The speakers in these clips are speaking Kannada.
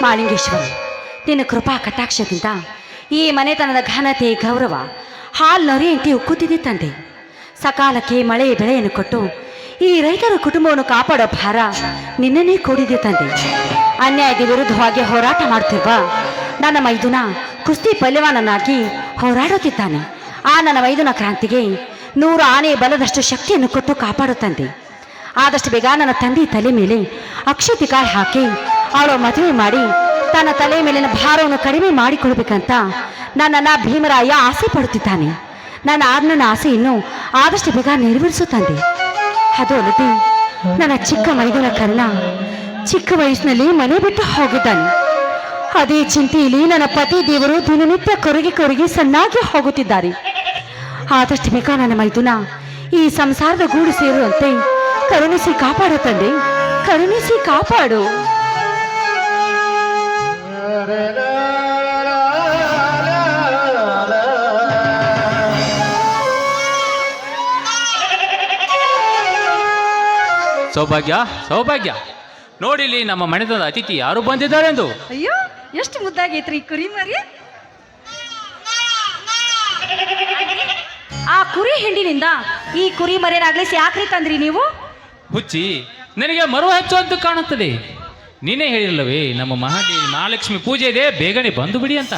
ಮಾಳಿಂಗೇಶ್ವರಿ, ನಿನ್ನ ಕೃಪಾ ಕಟಾಕ್ಷದಿಂದ ಈ ಮನೆತನದ ಘನತೆ ಗೌರವ ಹಾಲ್ ನೊರೆಯಂತೆ ಉಕ್ಕುತ್ತಿದೆ ತಂದೆ. ಸಕಾಲಕ್ಕೆ ಮಳೆ ಬೆಳೆಯನ್ನು ಕೊಟ್ಟು ಈ ರೈತರ ಕುಟುಂಬವನ್ನು ಕಾಪಾಡೋ ಭಾರ ನಿನ್ನನ್ನೇ ಕೂಡಿದೆ ತಂದೆ. ಅನ್ಯಾಯದ ವಿರುದ್ಧವಾಗಿ ಹೋರಾಟ ಮಾಡುತ್ತಿರುವ ನನ್ನ ಮೈದುನ ಕುಸ್ತಿ ಪಲ್ಯವಾನನಾಗಿ ಹೋರಾಡುತ್ತಿದ್ದಾನೆ. ಆ ನನ್ನ ಮೈದುನ ಕ್ರಾಂತಿಗೆ 100 ಆನೆ ಬಲದಷ್ಟು ಶಕ್ತಿಯನ್ನು ಕೊಟ್ಟು ಕಾಪಾಡು ತಂದೆ. ಆದಷ್ಟು ಬೇಗ ನನ್ನ ತಂದೆ ತಲೆ ಮೇಲೆ ಅಕ್ಷತೆ ಕಾಯಿ ಹಾಕಿ ಅವಳು ಮದುವೆ ಮಾಡಿ ತನ್ನ ತಲೆ ಮೇಲಿನ ಭಾರವನ್ನು ಕಡಿಮೆ ಮಾಡಿಕೊಳ್ಬೇಕಂತ ನನ್ನನ್ನ ಭೀಮರಾಯ ಆಸೆ ಪಡುತ್ತಿದ್ದಾನೆ. ನನ್ನ ಆಸೆಯನ್ನು ಆದಷ್ಟು ಬೇಗ ನೆರವೇರಿಸು ತಂದೆ. ಅದು ಅಲ್ಲದೆ ನನ್ನ ಚಿಕ್ಕ ಮೈದುನ ಕರ್ಣ ಚಿಕ್ಕ ವಯಸ್ಸಿನಲ್ಲಿ ಮನೆ ಬಿಟ್ಟು ಹೋಗಿದ್ದಾನೆ. ಅದೇ ಚಿಂತೆಯಲ್ಲಿ ನನ್ನ ಪತಿ ದೇವರು ದಿನನಿತ್ಯ ಕೊರಗಿ ಸಣ್ಣಾಗಿ ಹೋಗುತ್ತಿದ್ದಾರೆ. ಆದಷ್ಟು ಬೇಗ ನನ್ನ ಮೈದುನ ಈ ಸಂಸಾರದ ಗೂಡು ಸೇರುವಂತೆ ಕರುಣಿಸಿ ಕಾಪಾಡು ತಂದೆ, ಕರುಣಿಸಿ ಕಾಪಾಡು. ಸೌಭಾಗ್ಯ, ಸೌಭಾಗ್ಯ, ನೋಡಿಲಿ ನಮ್ಮ ಮನೆತನದ ಅತಿಥಿ ಯಾರು ಬಂದಿದ್ದಾರೆ ಎಂದು. ಅಯ್ಯೋ, ಎಷ್ಟು ಮುದ್ದಾಗೈತ್ರಿ ಕುರಿ ಮರಿ. ಆ ಕುರಿ ಹಿಂಡಿನಿಂದ ಈ ಕುರಿ ಮರಿಯನಾಗ್ಲಿಸಿ ಯಾಕ್ರಿ ತಂದ್ರಿ ನೀವು? ಹುಚ್ಚಿ, ನನಗೆ ಮರು ಹೆಚ್ಚು ಅಂತ ಕಾಣುತ್ತದೆ. ನೀನೇ ಹೇಳಿಲ್ಲವೇ ನಮ್ಮ ಮಹಾಲಕ್ಷ್ಮಿ ಪೂಜೆ ಇದೆ, ಬೇಗನೆ ಬಂದು ಬಿಡಿ ಅಂತ.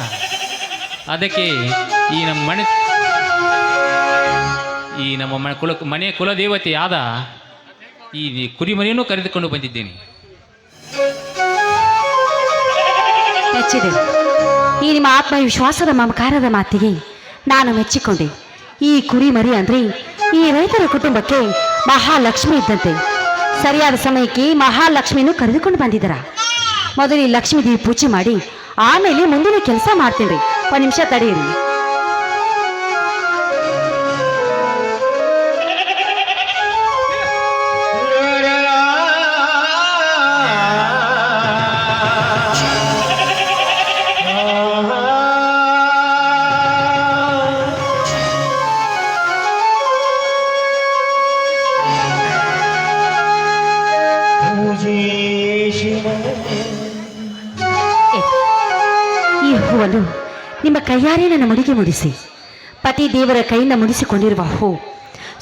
ಅದಕ್ಕೆ ಈ ನಮ್ಮ ಮನೆ ಕುಲದೇವತೆಯಾದ ಈ ಕುರಿಮರಿಯನ್ನು ಕರೆದುಕೊಂಡು ಬಂದಿದ್ದೇನೆ. ಮೆಚ್ಚಿದೆ. ಈ ನಿಮ್ಮ ಆತ್ಮವಿಶ್ವಾಸದ ಮಮಕಾರದ ಮಾತಿಗೆ ನಾನು ಮೆಚ್ಚಿಕೊಂಡೆ. ಈ ಕುರಿಮರಿ ಅಂದ್ರೆ ಈ ರೈತರ ಕುಟುಂಬಕ್ಕೆ ಮಹಾಲಕ್ಷ್ಮಿ ಇದ್ದಂತೆ. ಸರಿಯಾದ ಸಮಯಕ್ಕೆ ಮಹಾಲಕ್ಷ್ಮಿಯನ್ನು ಕರೆದುಕೊಂಡು ಬಂದಿದ್ದಾರ. ಮೊದಲು ಈ ಲಕ್ಷ್ಮೀ ದೇವಿ ಪೂಜೆ ಮಾಡಿ ಆಮೇಲೆ ಮುಂದಿನ ಕೆಲಸ ಮಾಡ್ತೀನಿ. 1 ನಿಮಿಷ ತಡೆಯಿರಿ. ನಿಮ್ಮ ಕೈಯಾರೆ ನನ್ನ ಮುಡಿಗೆ ಮುಡಿಸಿ ಪತಿ ದೇವರ ಕೈಯಿಂದ ಮುಡಿಸಿಕೊಂಡಿರುವ ಹೂ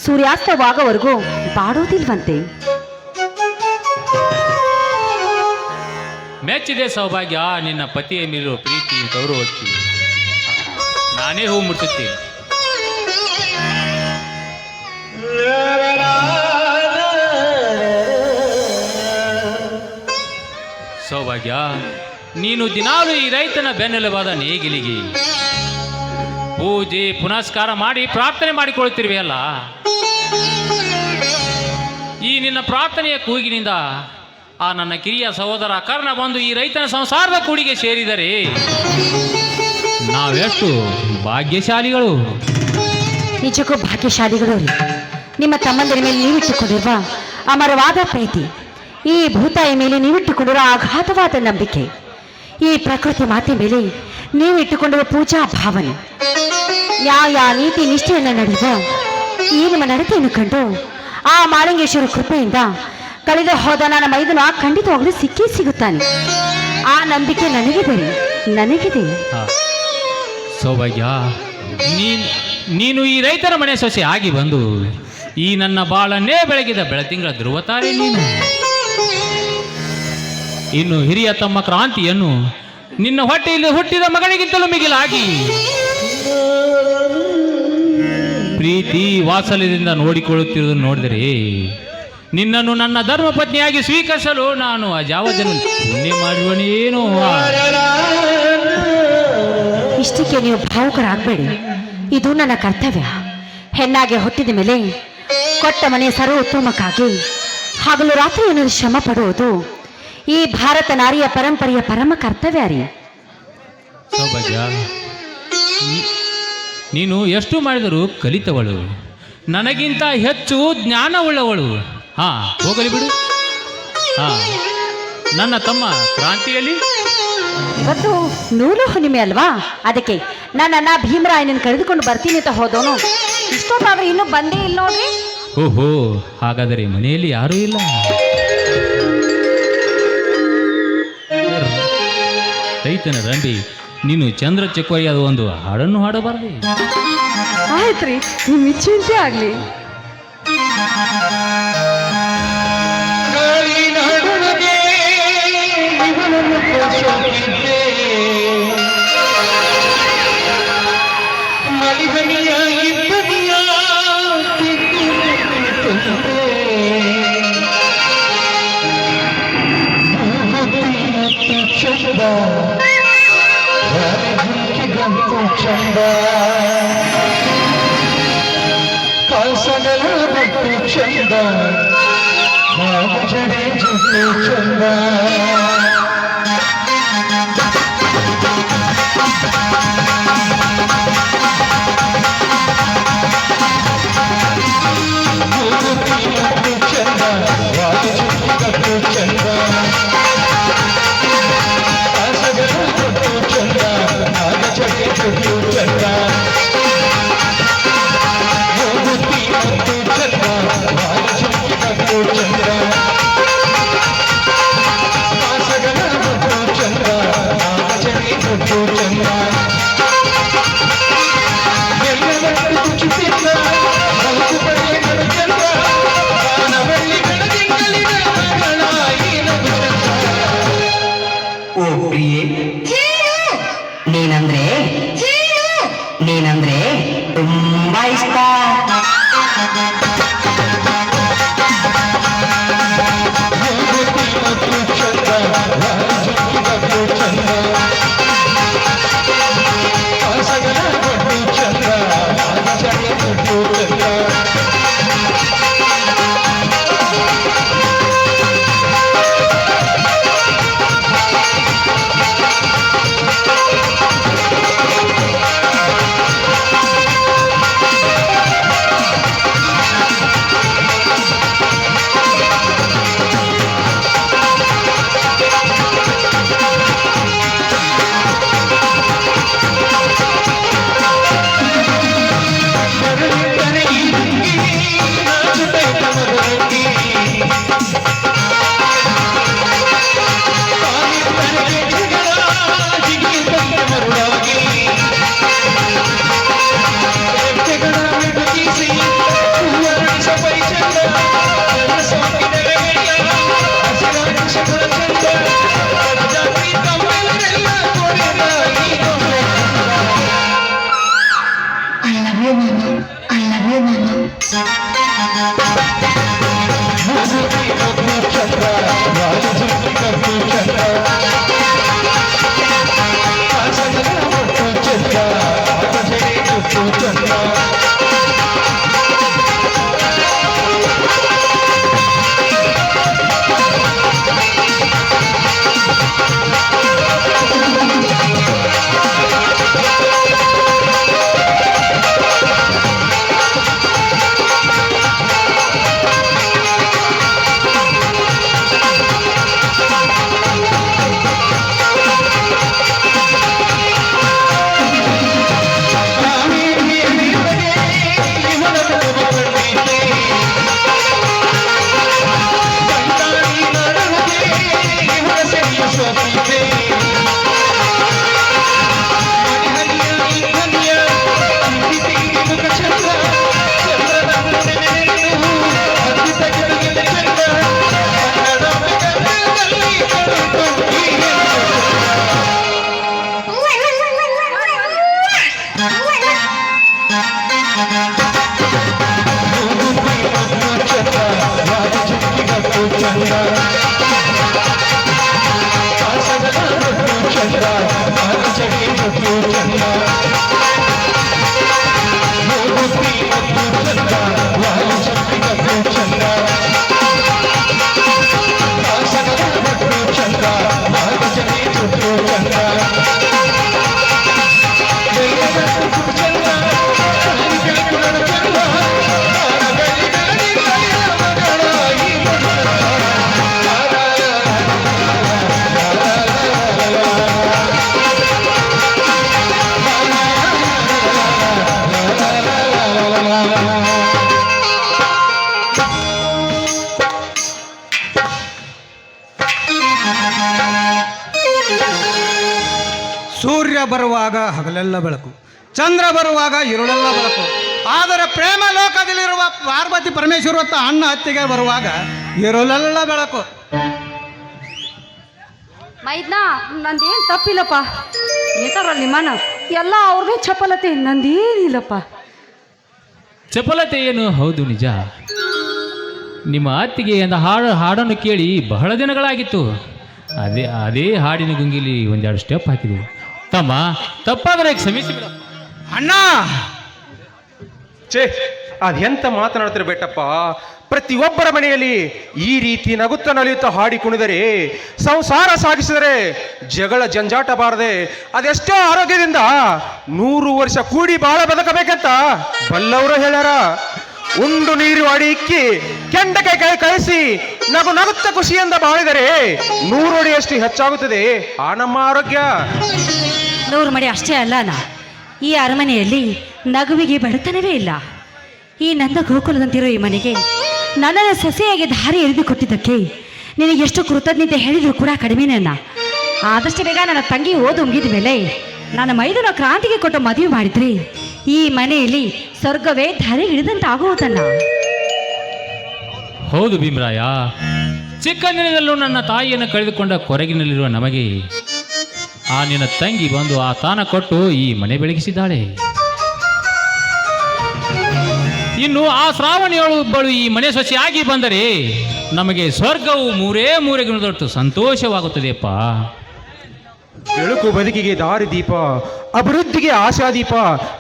ಸೂರ್ಯಾಸ್ತವಾಗವರೆಗೂ ಬಾಡೋದಿಲ್ವಂತೆ. ಮೆಚ್ಚಿದೆ ಸೌಭಾಗ್ಯ ನಿನ್ನ ಪತಿಯ ಮೇಲಿರುವ ಪ್ರೀತಿ ಗೌರವಕ್ಕೆ. ನಾನೇ ಹೂ ಮುಡಿಸುತ್ತೇನೆ. ಸೌಭಾಗ್ಯ, ನೀನು ದಿನಾಲು ಈ ರೈತನ ಬೆನ್ನೆಲುಬಾದ ನೇಗಿಲಿಗೆ ಪೂಜೆ ಪುನಸ್ಕಾರ ಮಾಡಿ ಪ್ರಾರ್ಥನೆ ಮಾಡಿಕೊಳ್ಳುತ್ತಿರುವೆಯಲ್ಲ, ಈ ನಿನ್ನ ಪ್ರಾರ್ಥನೆಯ ಕೂಗಿನಿಂದ ಆ ನನ್ನ ಕಿರಿಯ ಸಹೋದರ ಕರ್ಣ ಬಂದು ಈ ರೈತನ ಸಂಸಾರದ ಕೂಡಿಗೆ ಸೇರಿದರೆ ನಾವೆಷ್ಟು ಭಾಗ್ಯಶಾಲಿಗಳು. ನಿಜಕ್ಕೂ ಭಾಗ್ಯಶಾಲಿಗಳು ರೀ. ನಿಮ್ಮ ತಮ್ಮಂದಿರ ಮೇಲೆ ನೀವಿಟ್ಟುಕೊಂಡಿರುವ ಅಮರವಾದ ಪ್ರೀತಿ, ಈ ಭೂತಾಯಿ ಮೇಲೆ ನೀವಿಟ್ಟುಕೊಂಡಿರುವ ಆಘಾತವಾದ ನಂಬಿಕೆ, ಈ ಪ್ರಕೃತಿ ಮಾತೆ ಮೇಲೆ ನೀವು ಇಟ್ಟುಕೊಂಡಿರುವ ಪೂಜಾ ಭಾವನೆ, ನ್ಯಾಯ ನೀತಿ ನಿಷ್ಠೆಯನ್ನು ನಡೆಯುವ ಈ ನಿಮ್ಮ ನಡತೆಯನ್ನು ಕಂಡು ಆ ಮಾಳಿಂಗೇಶ್ವರ ಕೃಪೆಯಿಂದ ಕಳೆದು ಹೋದ ನನ್ನ ಮೈದನ ಖಂಡಿತವಾಗಲೂ ಸಿಕ್ಕೇ ಸಿಗುತ್ತಾನೆ. ಆ ನಂಬಿಕೆ ನನಗಿದೆ ರೀ, ನನಗಿದೆ. ಸೌಭಾಗ್ಯ, ನೀನು ಈ ರೈತರ ಮನೆ ಸೊಸೆ ಆಗಿ ಬಂದು ಈ ನನ್ನ ಬಾಳನ್ನೇ ಬೆಳಗಿದ ಬೆಳತಿಂಗಳ ಧ್ರುವತಾರೆ ನೀನು. ಇನ್ನು ಹಿರಿಯ ತಮ್ಮ ಕ್ರಾಂತಿಯನ್ನು ನಿನ್ನ ಹೊಟ್ಟೆಯಲ್ಲಿ ಹುಟ್ಟಿದ ಮಗಳಿಗಿಂತಲೂ ಮಿಗಿಲಾಗಿ ಪ್ರೀತಿ ವಾತ್ಸಲ್ಯದಿಂದ ನೋಡಿಕೊಳ್ಳುತ್ತಿರುವುದನ್ನು ನೋಡಿದರೆ ನಿನ್ನನ್ನು ನನ್ನ ಧರ್ಮ ಪತ್ನಿಯಾಗಿ ಸ್ವೀಕರಿಸಲು ನಾನು ಅಜಾವಜನ ಪುಣ್ಯ ಮಾಡುವನೇನೋ. ಇಷ್ಟಕ್ಕೆ ನೀವು ಭಾವುಕರಾಗಬೇಡಿ, ಇದು ನನ್ನ ಕರ್ತವ್ಯ. ಹೆಣ್ಣಾಗೆ ಹುಟ್ಟಿದ ಮೇಲೆ ಕೊಟ್ಟ ಮನೆಯ ಸರ್ವೋತ್ತಮಕ್ಕಾಗಿ ಹಗಲು ರಾತ್ರಿ ಏನಾದರೂ ಶ್ರಮ ಪಡುವುದು ಈ ಭಾರತ ನಾರಿಯ ಪರಂಪರೆಯ ಪರಮ ಕರ್ತವ್ಯ ರೀ. ಸೌಭಾಗ್ಯ, ನೀನು ಎಷ್ಟು ಮಾಡಿದರೂ ಕಲಿತವಳು, ನನಗಿಂತ ಹೆಚ್ಚು ಜ್ಞಾನವುಳ್ಳವಳು. ಹೋಗಲಿ ಬಿಡು. ನನ್ನ ತಮ್ಮ ಕ್ರಾಂತಿಯಲ್ಲಿ ಇವತ್ತು ನೂಲು ಹುಣ್ಣಿಮೆ ಅಲ್ವಾ, ಅದಕ್ಕೆ ನನ್ನ ಭೀಮರಾಯನನ್ನು ಕರೆದುಕೊಂಡು ಬರ್ತೀನಿ ಅಂತ ಹೋದವನು ಇಷ್ಟೊತ್ತಾದ್ರೆ ಇನ್ನೂ ಬಂದೇ ಇಲ್ಲ ನೋಡ್ರಿ. ಓಹೋ, ಹಾಗಾದರೆ ಮನೆಯಲ್ಲಿ ಯಾರೂ ಇಲ್ಲ. ರೈತನ ರಂಬಿ, ನೀನು ಚಂದ್ರ ಚಕೋರಿಯಾದ ಒಂದು ಹಾಡನ್ನು ಹಾಡಬಾರದು. ಆಯ್ತ್ರಿ, ನಿಮ್ ಇಚ್ಛೆಂತೆ ಆಗ್ಲಿ. ಚಂದ ಕಾಸಗಲ ಬಟ್ಟು ಚಂದ ಜಡೆ ಜುಟ್ಟು ಚಂದ ಚಂದ ರಾಜ ಚುಟ್ಟು ಚಂದ ಕಾಸಗಲ ಬಟ್ಟು ಚಂದ ಜಡೆ ಜುಟ್ಟು ಚಂದ ನೀನಂದ್ರೆ ತುಂಬಾ ಇಷ್ಟ. ಮೂಗುತಿ ಮುದ್ದು ಚಂದ ವಾಲುಚುಕ್ಕಿ ಕಟ್ಟು ಚಂದ ಕಾಸಗಳ ಮುಟ್ಟು ಚಂದ ಆಕಜಡಿ ಮುಟ್ಟು ಚಂದ ಸೂರ್ಯ ಬರುವಾಗ ಹಗಲೆಲ್ಲ ಬೆಳಕು, ಚಂದ್ರ ಬರುವಾಗ ഇരുಳೆಲ್ಲ ಬೆಳಕು. ಆದರೆ ಪ್ರೇಮ ಲೋಕದಲ್ಲಿರುವ ಪಾರ್ವತಿ ಪರಮೇಶ್ವರ ಹೊತ್ತ ಅಣ್ಣ ಹತ್ತಿಗೆ ಬರುವಾಗ ഇരുಳೆಲ್ಲ ಬೆಳಕು. ಮೈದ್ನಾ ನಂದೇನು ತಪ್ಪಿಲ್ಲಪ್ಪ. ನಿಂತಾರಲ್ಲಿ ಮನ ಎಲ್ಲ ಅವ್ರದೇ ಚಪಲತೆ, ನಂದೇನಿಲ್ಲಪ್ಪ. ಚಪಲತೆ ಏನು ಹೌದು ನಿಜ. ನಿಮ್ಮ ಅತ್ತಿಗೆ ಅಂತ ಹಾಡನ್ನು ಕೇಳಿ ಬಹಳ ದಿನಗಳಾಗಿತ್ತು. ಅದೇ ಹಾಡಿನ ಗುಂಗಿಲಿ ಒಂದೆರಡು ಸ್ಟೆಪ್ ಹಾಕಿದೆವು. ತಮ್ಮ ತಪ್ಪಾದರೆ ಕ್ಷಮಿಸಿ ಬಿಡ. ಅಣ್ಣ ಛೇ, ಅದೆಂತ ಮಾತನಾಡ್ತಾರೆ ಬೇಟಪ್ಪ. ಪ್ರತಿಯೊಬ್ಬರ ಮನೆಯಲ್ಲಿ ಈ ರೀತಿ ನಗುತ್ತಾ ನಲಿಯುತ್ತಾ ಹಾಡಿ ಕುಣಿದರೆ, ಸಂಸಾರ ಸಾಗಿಸಿದರೆ ಜಗಳ ಜಂಜಾಟ ಬಾರದೆ ಅದೆಷ್ಟೋ ಆರೋಗ್ಯದಿಂದ 100 ವರ್ಷ ಕೂಡಿ ಬಾಳ ಬದುಕಬೇಕಂತ ಬಲ್ಲವರು ಹೇಳ್ಯಾರ. ಉಂಡು ನೀರು ಅಡಿ ಇಕ್ಕಿ ಕೆಂಡ ಕೈ ಕಳಿಸಿ ನಗು ನಗುತ್ತ ಖುಷಿಯಿಂದ ಬಾಳಿದರೆ 100 ಅಡಿಯಷ್ಟು ಹೆಚ್ಚಾಗುತ್ತದೆ ಆ ನಮ್ಮ ಆರೋಗ್ಯ. 100 ಮಡಿ ಅಷ್ಟೇ ಅಲ್ಲ ಈ ಅರಮನೆಯಲ್ಲಿ ನಗುವಿಗೆ ಬಡತನವೇ ಇಲ್ಲ. ಈ ನಂದ ಗೋಕುಲದಂತಿರೋ ಈ ಮನೆಗೆ ನನ್ನನ್ನು ಸೊಸೆಯಾಗಿ ದಾರಿ ಎಳೆದು ಕೊಟ್ಟಿದ್ದಕ್ಕೆ ನಿನಗೆ ಎಷ್ಟು ಕೃತಜ್ಞತೆ ಹೇಳಿದ್ರು ಕೂಡ ಕಡಿಮೆನೇ ಅನ್ನ. ಆದಷ್ಟು ಬೇಗ ನನ್ನ ತಂಗಿ ಓದು ಮುಗಿದ ಮೇಲೆ ನನ್ನ ಮೈದನ ಕ್ರಾಂತಿಗೆ ಕೊಟ್ಟು ಮದುವೆ ಮಾಡಿದ್ರೆ ಈ ಮನೆಯಲ್ಲಿ ಸ್ವರ್ಗವೇ ದಾರಿ ಹಿಡಿದಂತಾಗುವುದನ್ನ. ಹೌದು ಭೀಮರಾಯ, ಚಿಕ್ಕಂದಿನದಲ್ಲೂ ನನ್ನ ತಾಯಿಯನ್ನು ಕಳೆದುಕೊಂಡ ಕೊರಗಿನಲ್ಲಿರುವ ನಮಗೆ ಆ ನಿನ್ನ ತಂಗಿ ಬಂದು ಆ ತಾನ ಕೊಟ್ಟು ಈ ಮನೆ ಬೆಳಗಿಸಿದ್ದಾಳೆ. ಇನ್ನು ಆ ಶ್ರಾವಣಿಯೊಬ್ಬಳು ಈ ಮನೆ ಸೊಸೆಯಾಗಿ ಬಂದರೆ ನಮಗೆ ಸ್ವರ್ಗವು ಮೂರೇ ಗುಣದೊಟ್ಟು ಸಂತೋಷವಾಗುತ್ತದೆಯಪ್ಪ. ಬೆಳಕು ಬದುಕಿಗೆ ದಾರಿ ದೀಪ, ಅಭಿವೃದ್ಧಿಗೆ ಆಶಾದೀಪ,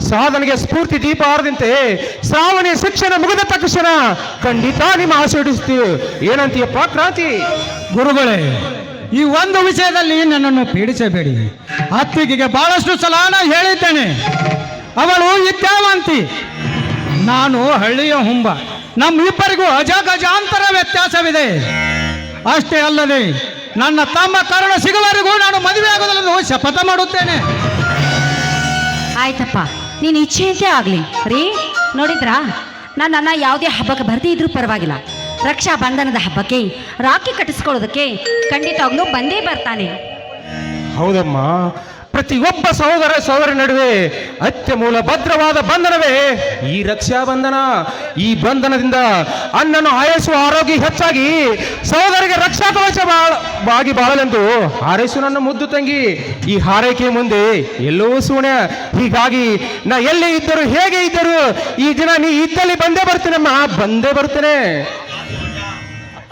ಸಾಧನೆಗೆ ಸ್ಫೂರ್ತಿ ದೀಪ ಆರದಂತೆ ಶ್ರಾವಣಿ ಶಿಕ್ಷಣ ಮುಗಿದ ತಕ್ಷಣ ಖಂಡಿತ ನಿಮ್ಮ ಆಶೀರ್ವದಿಸ್ತೀವಿ. ಏನಂತೀಯಪ್ಪ ಕ್ರಾಂತಿ? ಗುರುಗಳೇ, ಈ ಒಂದು ವಿಷಯದಲ್ಲಿ ನನ್ನನ್ನು ಪೀಡಿಸಬೇಡಿ. ಅತ್ತಿಗೆಗೆ ಬಹಳಷ್ಟು ಸಲ ನಾನು ಹೇಳಿದ್ದೇನೆ. ಅವಳು ವಿದ್ಯಾವಂತಿ, ನಾನು ಹಳ್ಳಿಯ ಹುಂಬ. ನಮ್ಮಿಬ್ಬರಿಗೂ ಅಜಗಜಾಂತರ ವ್ಯತ್ಯಾಸವಿದೆ. ಅಷ್ಟೇ ಅಲ್ಲದೆ ನನ್ನ ತಮ್ಮ ಕರುಣ ಸಿಗುವವರೆಗೂ ನಾನು ಮದುವೆ ಆಗೋದನ್ನು ಶಪಥ ಮಾಡುತ್ತೇನೆ. ಆಯ್ತಪ್ಪ, ನೀನು ಇಚ್ಛೆಯಂತೆ ಆಗಲಿ. ರೀ ನೋಡಿದ್ರಾ, ನನ್ನ ಯಾವುದೇ ಹಬ್ಬಕ್ಕೆ ಬರದೇ ಇದ್ರೂ ಪರವಾಗಿಲ್ಲ, ರಕ್ಷಾ ಬಂಧನದ ಹಬ್ಬಕ್ಕೆ ರಾಖಿ ಕಟ್ಟಿಸ್ಕೊಳ್ಳೋದಕ್ಕೆ ಖಂಡಿತವಾಗ್ಲೂ ಬಂದೇ ಬರ್ತಾನೆ. ಹೌದಮ್ಮ, ಪ್ರತಿಯೊಬ್ಬ ಸಹೋದರಿ ನಡುವೆ ಅತ್ಯಮೂಲ ಭದ್ರವಾದ ಬಂಧನವೇ ಈ ರಕ್ಷಾ ಬಂಧನ. ಈ ಬಂಧನದಿಂದ ಅಣ್ಣನು ಆಯಸ್ಸು ಆರೋಗ್ಯ ಹೆಚ್ಚಾಗಿ ಸಹೋದರಿಗೆ ರಕ್ಷಾ ಕವಚವಾಗಿ ಬಾಳಲೆಂದು ಹಾರೈಸು ನನ್ನ ಮುದ್ದು ತಂಗಿ. ಈ ಹಾರೈಕೆ ಮುಂದೆ ಎಲ್ಲೋ ಶೂನ್ಯ. ಹೀಗಾಗಿ ನಾ ಎಲ್ಲಿ ಇದ್ದರು ಹೇಗೆ ಇದ್ದರು ಈ ದಿನ ನೀ ಇದ್ದಲ್ಲಿ ಬಂದೇ ಬರ್ತೀನಮ್ಮ, ಬಂದೇ ಬರ್ತೇನೆ.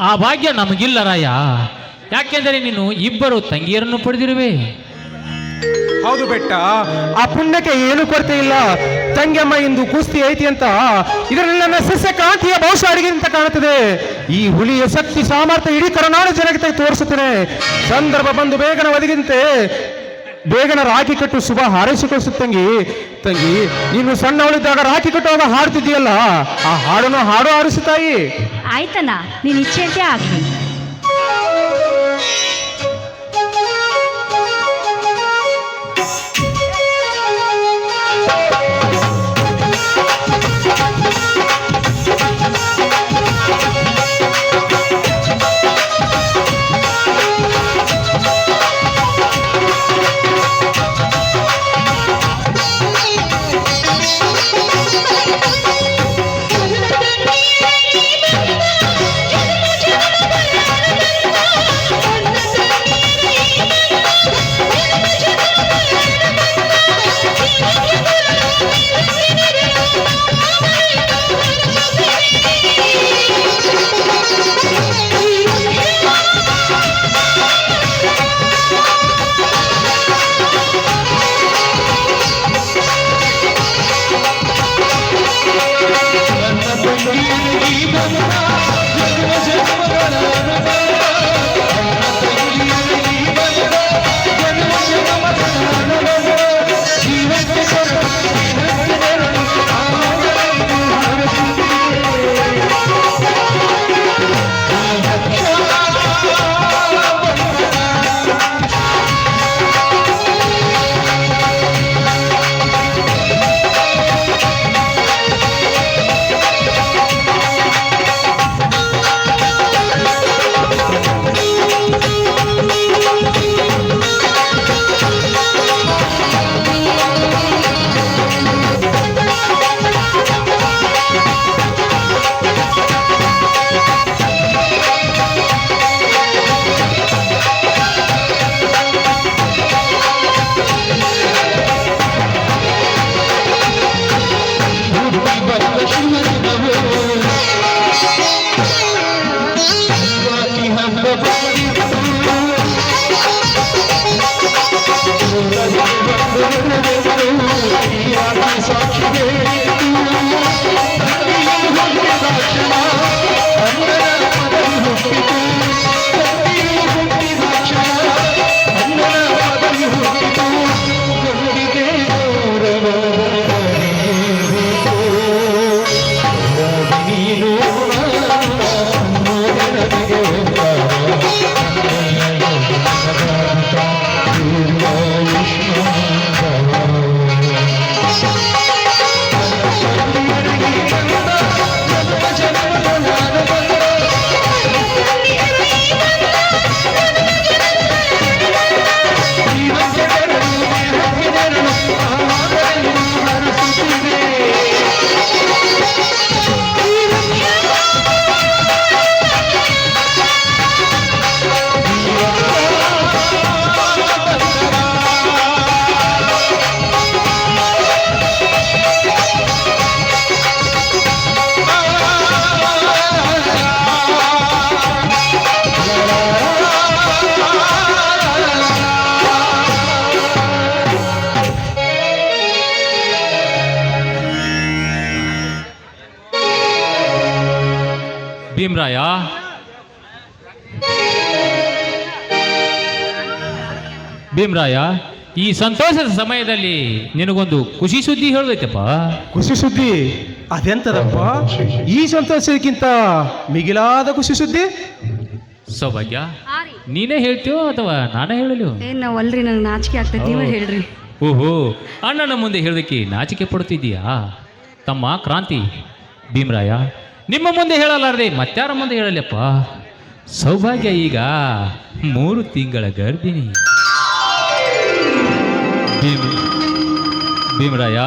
ಆ ಭಾಗ್ಯ ನಮಗಿಲ್ಲ ರಾಯ. ಯಾಕೆಂದರೆ ನೀನು ಇಬ್ಬರು ತಂಗಿಯರನ್ನು ಪಡೆದಿರುವೆ. ಹೌದು ಬೆಟ್ಟ, ಆ ಪುಣ್ಯಕ್ಕೆ ಏನು ಕೊರತೆ ಇಲ್ಲ. ತಂಗಿಯಮ್ಮ ಇಂದು ಕುಸ್ತಿ ಐತಿ ಅಂತ ಇದರಲ್ಲಿ ನನ್ನ ಸಸ್ಯ ಕ್ರಾಂತಿಯ ಬಹುಶಃ ಅಡಿಗೆ ಅಂತ ಕಾಣುತ್ತದೆ. ಈ ಹುಲಿಯ ಶಕ್ತಿ ಸಾಮರ್ಥ್ಯ ಇಡೀ ಕರುನಾಡು ಜನಕ್ಕೆ ತೋರಿಸುತ್ತೇನೆ. ಸಂದರ್ಭ ಬಂದು ಬೇಗನ ಒದಗಿದಂತೆ ಬೇಗನ ರಾಖಿ ಕಟ್ಟು ಶುಭ ಹಾರೈಸಿಕೊಳ್ಳಿಸುತ್ತಂಗಿ. ತಂಗಿ, ನೀನು ಸಣ್ಣವಳಿದ್ದಾಗ ರಾಖಿ ಕಟ್ಟುವಾಗ ಹಾಡ್ತಿದ್ದೀಯಲ್ಲ, ಆ ಹಾಡನ್ನು ಹಾಡು ಹಾರಿಸು ತಾಯಿ. ಆಯ್ತಣ್ಣ, ನೀನು ಇಚ್ಛೆಯಂತೆ ಆಗಲಿ. ಭೀಮರಾಯ, ಭೀಮರಾಯ, ಈ ಸಂತೋಷದ ಸಮಯದಲ್ಲಿ ನಿನಗೊಂದು ಖುಷಿ ಸುದ್ದಿ ಹೇಳೋದೈತಪ್ಪ. ಖುಷಿ ಸುದ್ದಿ ಅದೆಂತದಪ್ಪ? ಈ ಸಂತೋಷಕ್ಕಿಂತ ಮಿಗಿಲಾದ ಖುಷಿ ಸುದ್ದಿ. ಸೌಭಾಗ್ಯ, ನೀನೇ ಹೇಳ್ತೀಯೋ ಅಥವಾ ನಾನೇ ಹೇಳಲು? ನಾವು ಅಲ್ರಿ, ನಂಗೆ ನಾಚಿಕೆ ಆಗ್ತೈತಿ, ನೀವೇ ಹೇಳ್ರಿ. ಓಹೋ, ಅಣ್ಣನ ಮುಂದೆ ಹೇಳೋದಕ್ಕೆ ನಾಚಿಕೆ ಪಡ್ತಿದ್ದೀಯಾ? ತಮ್ಮ ಕ್ರಾಂತಿ, ಭೀಮರಾಯ, ನಿಮ್ಮ ಮುಂದೆ ಹೇಳಲಾರದೆ ಮತ್ತಾರ ಮುಂದೆ ಹೇಳಲಪ್ಪ. ಸೌಭಾಗ್ಯ ಈಗ 3 ತಿಂಗಳ ಗರ್ಭಿಣಿ. ಭೀಮರಾಯ,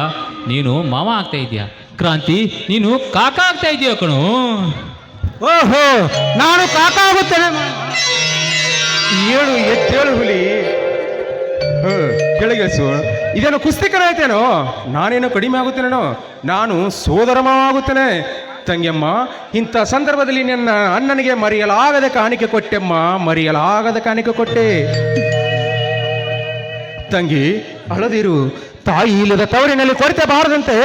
ನೀನು ಮಾವ ಆಗ್ತಾ ಇದೀಯ. ಕ್ರಾಂತಿ, ನೀನು ಕಾಕ ಆಗ್ತಾ ಇದೀಯ ಕಣು. ಓಹೋ, ನಾನು ಕಾಕ ಆಗುತ್ತೇನೆ. ಏಳು ಎದ್ದೇಳು ಹುಲಿ. ಕೆಳಗಿಳಿಸು. ಇದೇನು ಕುಸ್ತಿಕರ ಐತೇನೋ? ನಾನೇನು ಕಡಿಮೆ ಆಗುತ್ತೇನೇನೋ? ನಾನು ಸೋದರ ಮಾವ ಆಗುತ್ತೇನೆ. ತಂಗಿಯಮ್ಮ, ಇಂಥ ಸಂದರ್ಭದಲ್ಲಿ ನನ್ನ ಅಣ್ಣನಿಗೆ ಮರೆಯಲಾಗದ ಕಾಣಿಕೆ ಕೊಟ್ಟೆಮ್ಮ, ಮರೆಯಲಾಗದ ಕಾಣಿಕೆ ಕೊಟ್ಟೆ. ತಂಗಿ, ಅಳದಿರು. ತಾಯಿ ಇಲ್ಲದ ತವರಿನಲ್ಲಿ ಕೊರತೆ ಬಾರದಂತೆ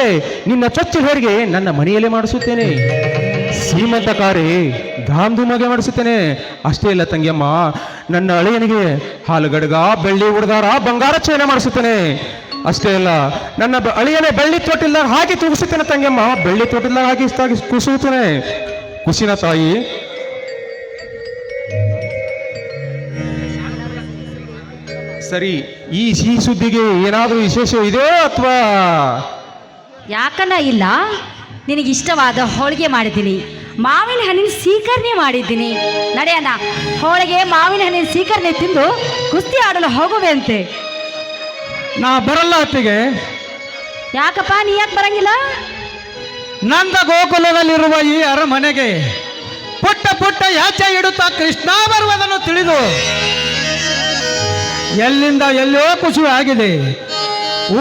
ನಿನ್ನ ಚೊಚ್ಚು ಹೇರಿಗೆ ನನ್ನ ಮನೆಯಲ್ಲೇ ಮಾಡಿಸುತ್ತೇನೆ. ಸೀಮಂತ ಕಾರ್ಯ ಧಾಮ್ಧೂಮಗೆ ಮಾಡಿಸುತ್ತೇನೆ. ಅಷ್ಟೇ ಇಲ್ಲ ತಂಗಿಯಮ್ಮ, ನನ್ನ ಅಳಿಯನಿಗೆ ಹಾಲುಗಡಗ, ಬೆಳ್ಳಿ ಉಡ್ದಾರ, ಬಂಗಾರ ಚೈನ ಮಾಡಿಸುತ್ತೇನೆ. ಅಷ್ಟೇ ಅಲ್ಲ, ನನ್ನ ಅಳಿಯನೇ ಬೆಳ್ಳಿ ತೊಟ್ಟಿಲ್ದಾಗ ಹಾಕಿ ತೂಗಿಸುತ್ತೇನೆ ತಂಗಿಯಮ್ಮ, ಬೆಳ್ಳಿ ತೊಟ್ಟಿಲ್ದಾಗ ಹಾಕಿ ಕುಸುತ್ತೇನೆ. ಖುಷಿನ ತಾಯಿ? ಸರಿ, ಈ ಸಿಹಿ ಸುದ್ದಿಗೆ ಏನಾದರೂ ವಿಶೇಷ ಇದೆಯೋ ಅಥವಾ? ಯಾಕನ್ನ ಇಲ್ಲ, ನಿನಗಿಷ್ಟವಾದ ಹೋಳಿಗೆ ಮಾಡಿದ್ದೀನಿ, ಮಾವಿನ ಹಣ್ಣಿನ ಸೀಕರಣೆ ಮಾಡಿದ್ದೀನಿ. ನಡೆಯಣ್ಣ, ಹೋಳಿಗೆ ಮಾವಿನ ಹಣ್ಣಿನ ಸೀಕರಣೆ ತಿಂದು ಕುಸ್ತಿ ಆಡಲು ಹೋಗುವೆ ಅಂತೆ. ನಾ ಬರಲ್ಲ ಅತ್ತಿಗೆ. ಯಾಕಪ್ಪ, ನೀ ಯಾಕೆ ಬರಂಗಿಲ್ಲ? ನಂದ ಗೋಕುಲದಲ್ಲಿರುವ ಈ ಅರಮನೆಗೆ ಪುಟ್ಟ ಪುಟ್ಟ ಯಾಚೆ ಇಡುತ್ತಾ ಕೃಷ್ಣ ಬರುವುದನ್ನು ತಿಳಿದು ಎಲ್ಲಿಂದ ಎಲ್ಲೋ ಖುಷಿ ಆಗಿದೆ.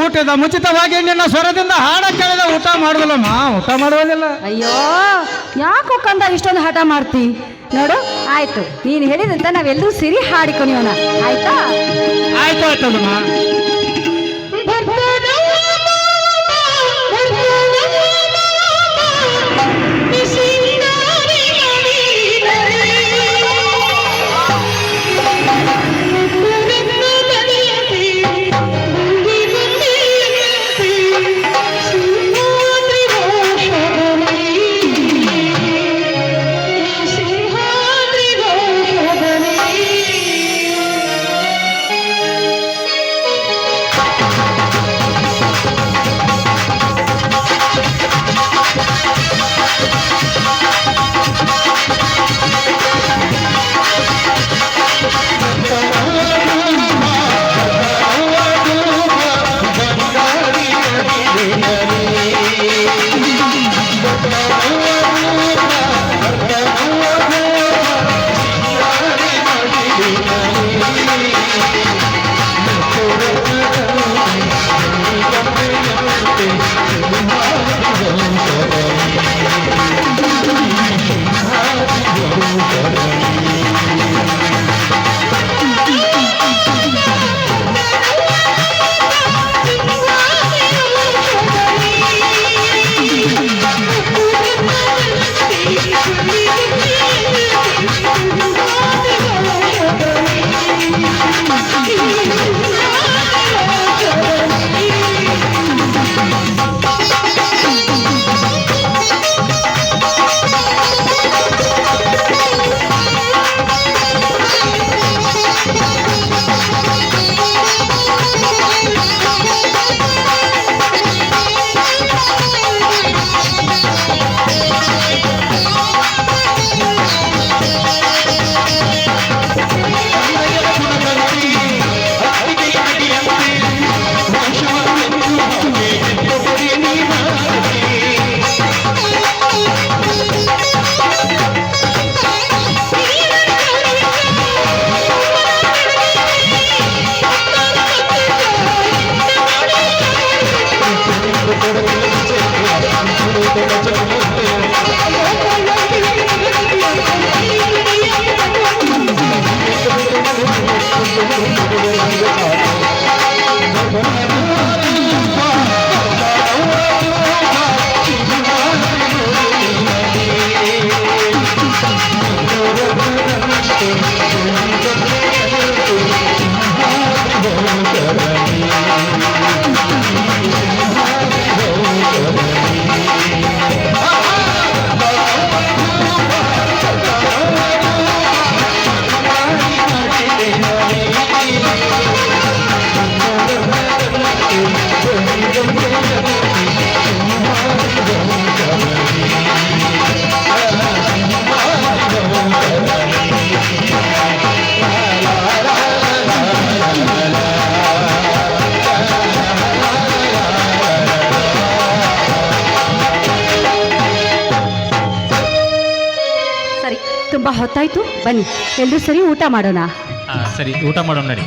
ಊಟದ ಮುಚಿತವಾಗಿ ನಿನ್ನ ಸ್ವರದಿಂದ ಹಾಡ ಕೇಳಿದ ಊಟ ಮಾಡುವುದಿಲ್ಲಮ್ಮ, ಊಟ ಮಾಡುವುದಿಲ್ಲ. ಅಯ್ಯೋ, ಯಾಕೋ ಕಂದ ಇಷ್ಟೊಂದು ಹಠ ಮಾಡ್ತಿ? ನೋಡು, ಆಯ್ತು, ನೀನು ಹೇಳಿದಂತ ನಾವೆಲ್ಲರೂ ಸೇರಿ ಹಾಡಿಕೊಣಿಯೋಣ, ಆಯ್ತಾ? ಆಯ್ತು ಆಯ್ತದಮ್ಮ. ತುಂಬ ಹೊತ್ತಾಯ್ತು, ಬನ್ನಿ ಎಲ್ಲರೂ ಸರಿ ಊಟ ಮಾಡೋಣ. ಸರಿ ಊಟ ಮಾಡೋಣ ನಡಿ.